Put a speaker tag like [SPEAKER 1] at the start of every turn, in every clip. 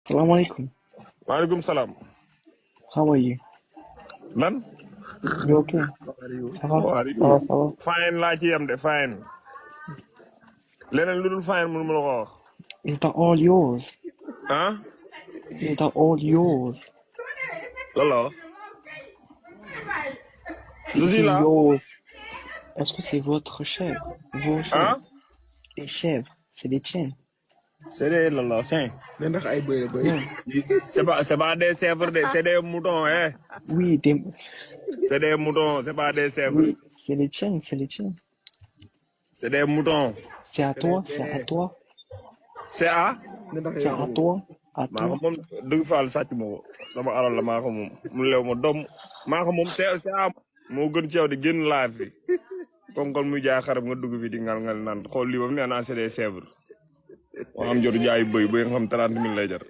[SPEAKER 1] Assalamu alaikum.
[SPEAKER 2] Waalaikum salam.
[SPEAKER 1] How are you?
[SPEAKER 2] Lan?
[SPEAKER 1] You okay?
[SPEAKER 2] How are you?
[SPEAKER 1] Ça va?
[SPEAKER 2] How are
[SPEAKER 1] Ça va,
[SPEAKER 2] you?
[SPEAKER 1] ça va.
[SPEAKER 2] Fine laa ci yam de fine. Leneen lu dul fine mënu ma la ko wax.
[SPEAKER 1] Is that all yours?
[SPEAKER 2] ah.
[SPEAKER 1] Is that all yours?
[SPEAKER 2] Lolo. Je
[SPEAKER 1] Is
[SPEAKER 2] suis
[SPEAKER 1] it
[SPEAKER 2] là.
[SPEAKER 1] yours? Est-ce que c'est votre chèvre? Vos chèvres?
[SPEAKER 2] ah.
[SPEAKER 1] Les chèvres, c'est les tiennes?
[SPEAKER 2] C'est des lolo tiens.
[SPEAKER 3] Mais ndax ay bëy la bëy.
[SPEAKER 1] Non.
[SPEAKER 2] C'est pas des chèvres de c'est des moutons hein.
[SPEAKER 1] Oui,
[SPEAKER 2] C'est des moutons c'est pas des chèvres.
[SPEAKER 1] oui, c'est les tiennes, c'est les tiennes.
[SPEAKER 2] C'est des moutons.
[SPEAKER 1] C'est à toi, c'est à toi,
[SPEAKER 2] C'est à.
[SPEAKER 3] Ne ndax
[SPEAKER 1] c'est
[SPEAKER 3] yaa
[SPEAKER 1] à
[SPEAKER 3] ko
[SPEAKER 1] toi, à
[SPEAKER 2] maa ko
[SPEAKER 1] toi.
[SPEAKER 2] moom dëgg faal sàcc ma ko sama alal la maa ko moom mu lew ma doom maa ko moom c'est à moo gën ci yow di génn laaf fi comme kon muy jaay xarab nga dugg fi di ngal naan xool lii ba mu nee naa c'est des chèvres moo xam jotu jaay bëy bëy nga xam 30 000 lay jar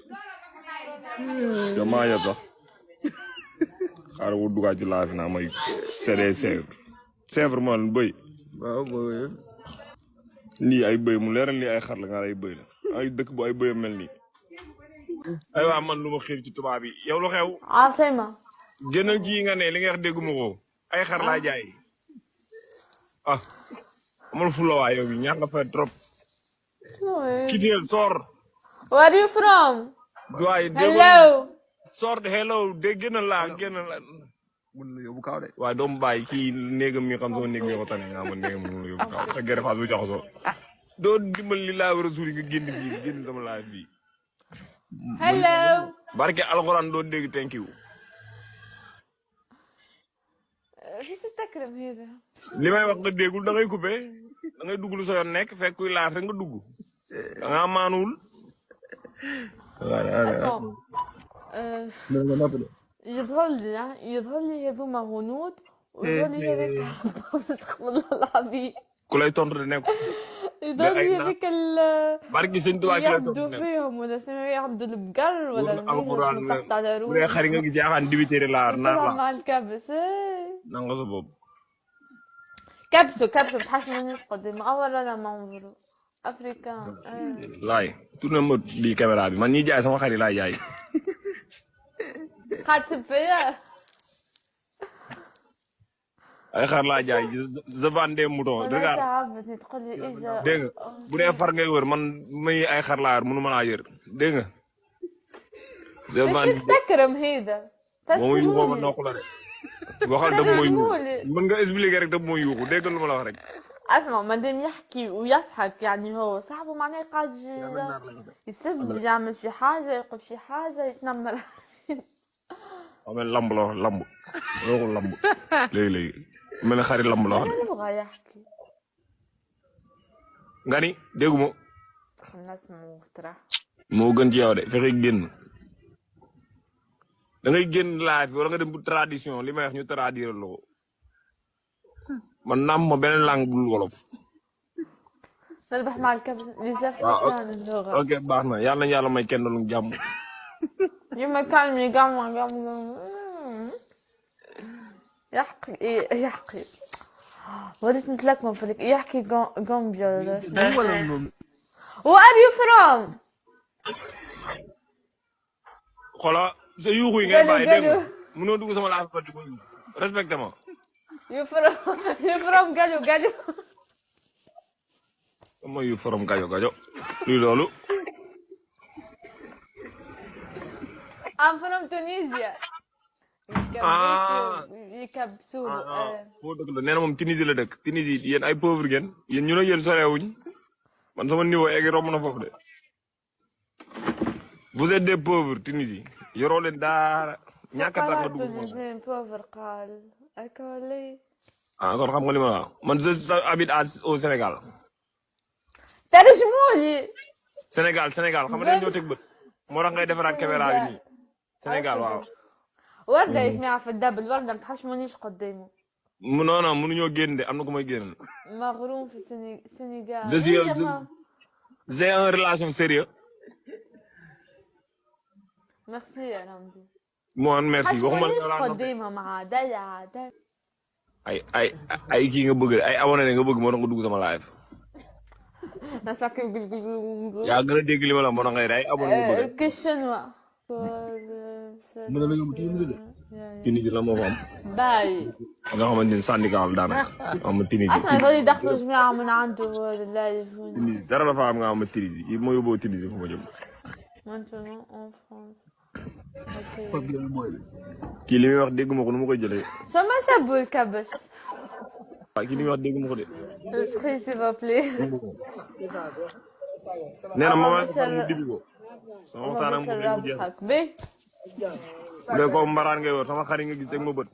[SPEAKER 2] yow maa yor sax xaaral wu duggaat ci laaf fi naa may c'est des chèvres chèvre moo leen bëy
[SPEAKER 3] waaw mooy
[SPEAKER 2] lii ay bëy mu leeral lii ay xar la nga ay bëy la ay dëkk bu ay bëyam mel nii ay waa man lu ma xiir ci tubaab yi yow lu xew
[SPEAKER 4] عاصمة
[SPEAKER 2] génnal ci yi nga ne li nga wax dégguma ko ay xar laa jaay ah amul fula waa yow bi ñaax nga fay trop kiteel soor
[SPEAKER 4] Where are you from?
[SPEAKER 2] waaye dégg
[SPEAKER 4] Hello.
[SPEAKER 2] soor de hello de génnal laa génnal la
[SPEAKER 3] mun na yóbbu kaw de.
[SPEAKER 2] waaye doomu bàyyi kii néegam mi xam sama néeg mi ko tane nga ma néegam mu la yóbbu kaw sa gerte faas bu jaxasoo doo dimbal li laa war a suuri nga génn fii génn sama laaj bi
[SPEAKER 4] Hello.
[SPEAKER 2] barke alxuraan doo dégg thank you
[SPEAKER 4] ايش التكرم هذا؟
[SPEAKER 2] li may wax nga déggul da ngay coupé da ngay dugg lu sa yoon nekk fekk kuy laaf rek nga dugg da ngaa maanuwul
[SPEAKER 4] اسمع
[SPEAKER 3] ne nga napp de.
[SPEAKER 4] يظهر لي هذوما هنود ويظهر لي هذاك استغفر الله العظيم
[SPEAKER 2] ku lay tontu de nekk
[SPEAKER 4] يظهر لي
[SPEAKER 2] أين؟
[SPEAKER 4] هذيك
[SPEAKER 2] barke sëñ Tuubaa ki lay tontu
[SPEAKER 4] يعبدوا
[SPEAKER 2] nekk
[SPEAKER 4] فيهم ولا اسمه يعبدوا البقر ولا
[SPEAKER 2] alxuraan
[SPEAKER 4] الميز مسقط على
[SPEAKER 2] bu dee xari nga
[SPEAKER 4] روسي
[SPEAKER 2] gis yaakaar dibiteeri laa naax
[SPEAKER 4] يصيرها
[SPEAKER 2] la
[SPEAKER 4] مع الكبس
[SPEAKER 2] nanga sa bopp
[SPEAKER 4] كبسوا بتحس ما ناس قدام أول أنا ما انظروا أفريكان
[SPEAKER 2] laay tourné ma lii caméra bi man ñi jaay sama xari laay jaay
[SPEAKER 4] خاتم فيا
[SPEAKER 2] ay xar laa jaay je vends des moutons
[SPEAKER 4] وأنا
[SPEAKER 2] regarde
[SPEAKER 4] تعبتني تقول لي إجا
[SPEAKER 2] dégg nga bu dee far ngay wër man may ay xar laa yor mënu ma laa yër dégg nga je
[SPEAKER 4] ايش
[SPEAKER 2] vends
[SPEAKER 4] التكرم هذا؟
[SPEAKER 2] moom yu booba
[SPEAKER 4] ترسمولي
[SPEAKER 2] nokk la de waxal dëgg mooy yuuxu
[SPEAKER 4] ترسمولي
[SPEAKER 2] mën nga expliquer rek dëgg mooy yuuxu dégg lu ma la wax rek
[SPEAKER 4] اسمع ما دام يحكي ويضحك يعني هو صاحبه معناه قاعد يسب يعمل في حاجة يقول في حاجة يتنمر
[SPEAKER 2] xam ne lamb la wax lamb waxul lamb léegi-léegi mel ne xari lamb la wax de
[SPEAKER 4] أنا نبغى يحكي
[SPEAKER 2] nga ni dégguma
[SPEAKER 4] خلنا نسمع مقترح
[SPEAKER 2] moo gën ci yow de fexe génn da ngay génn laaj wala nga dem bu tradition li may wax ñu traduire la ko man naam ma beneen langue bul wolof
[SPEAKER 4] نربح مع الكبس لزاف
[SPEAKER 2] waaw
[SPEAKER 4] كان اللغة
[SPEAKER 2] ok baax na yàlla nañu yàlla may kenn lu jàmm
[SPEAKER 4] يما كان يقام يحكي وريت نتلاكم فيك يحكي غامبيا ولا
[SPEAKER 3] moom wala moom.
[SPEAKER 4] Where are you from?
[SPEAKER 2] xola sa yuuxu yi ngay
[SPEAKER 4] Galu,
[SPEAKER 2] bàyyi dégg nga
[SPEAKER 4] galu.
[SPEAKER 2] mënoo dugg sama laaj di ko respecté ma
[SPEAKER 4] You from Galu.
[SPEAKER 2] mooy yu forom gajo gajo luy loolu
[SPEAKER 4] I'm from Tunisia.
[SPEAKER 2] Ah.
[SPEAKER 4] يكبسوا
[SPEAKER 2] foo dëkk la nee na moom Tunisie la dëkk Tunisie yéen ay pauvre ngeen yéen ñu ne yéen sorewuñ man sama niveau egg romb na foofu de vous êtes des pauvres Tunisie yoroo leen daara ñàkk a tax nga dugg foofu
[SPEAKER 4] تونسيين بوفر قال أكولي
[SPEAKER 2] ah kon xam nga li ma la wax man je habite au Sénégal
[SPEAKER 4] ترجمولي
[SPEAKER 2] Sénégal xam nga dañ ñoo teg bët moo tax ngay defaraat caméra bi nii Sénégal waaw
[SPEAKER 4] وردة يسمعها في الدبل وردة ما تحشمونيش قدامه
[SPEAKER 2] non non mënuñoo génn de am na ku may génnal
[SPEAKER 4] مغروم في السنغال
[SPEAKER 2] Je suis- j'ai une relation sérieuse
[SPEAKER 4] ميرسي يا رمزي
[SPEAKER 2] moi merci waxuma
[SPEAKER 4] تحشمونيش
[SPEAKER 2] la
[SPEAKER 4] قدامه مع دلع
[SPEAKER 2] ay kii nga bëgg ay abonné nga bëgg moo tax nga dugg sama live yaa gën a dégg li ma la mën a ngay day amul nga bëgg
[SPEAKER 4] كشنوا
[SPEAKER 3] mu ne la yóbbu Tunisie de.
[SPEAKER 2] Tunisie la moo fa am
[SPEAKER 4] باي
[SPEAKER 2] nga xamante ni syndicat am daanaka am Tunisie
[SPEAKER 4] اصلا يظل يدخلوا جماعة من عنده لا يفون
[SPEAKER 2] Tunisie dara dafa am nga am Tunisie yi moo yóbboo Tunisie fu ma jëm
[SPEAKER 4] maintenant en France
[SPEAKER 3] Pape Gueye mooy bi.
[SPEAKER 2] kii li muy wax dégg ma ko nu ma koy jëlee
[SPEAKER 4] شو ما شابوا الكبش
[SPEAKER 2] waaw kii li muy wax dégg ma ko de
[SPEAKER 4] الفري s'il vous plaît
[SPEAKER 2] nee na mama far mu dibi ko sama waxtaan ak moom
[SPEAKER 4] ربحك بي
[SPEAKER 2] bu dee ko mbaraan ngay wër sama xarit nga gis teg ma bët